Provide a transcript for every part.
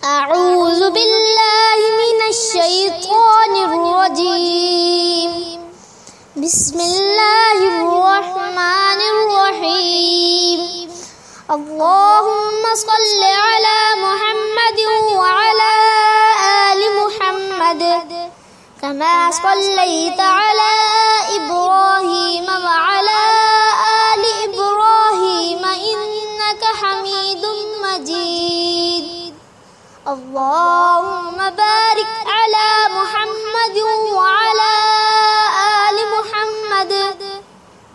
أعوذ بالله من الشيطان الرجيم. بسم الله الرحمن الرحيم. اللهم صل على محمد وعلى آل محمد كما صليت على إبراهيم وعلى آل إبراهيم إنك حميد مجيد. اللهم بارك على محمد وعلى آل محمد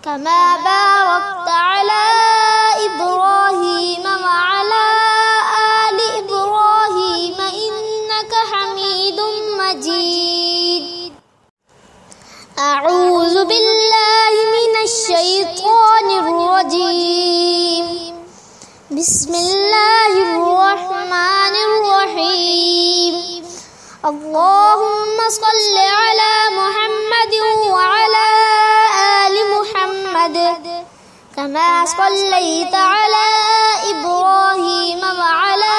كما باركت على إبراهيم وعلى آل إبراهيم إنك حميد مجيد. أعوذ بالله من الشيطان الرجيم. بسم الله الرحمن الرحيم. اللهم صل على محمد وعلى آل محمد كما صليت على إبراهيم وعلى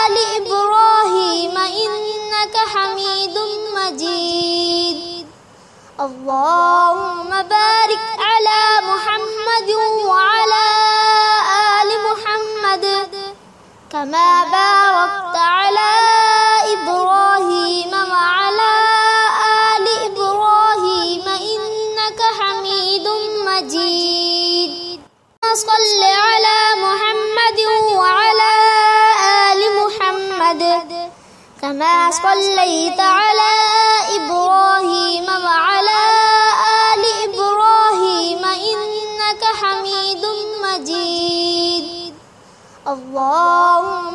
آل إبراهيم إنك حميد مجيد. اللهم بارك على محمد وعلى آل محمد كما باركت على إبراهيم وعلى آل إبراهيم إنك حميد مجيد. صل على محمد وعلى آل محمد كما صليت على إبراهيم وعلى آل إبراهيم إنك حميد مجيد. اللهم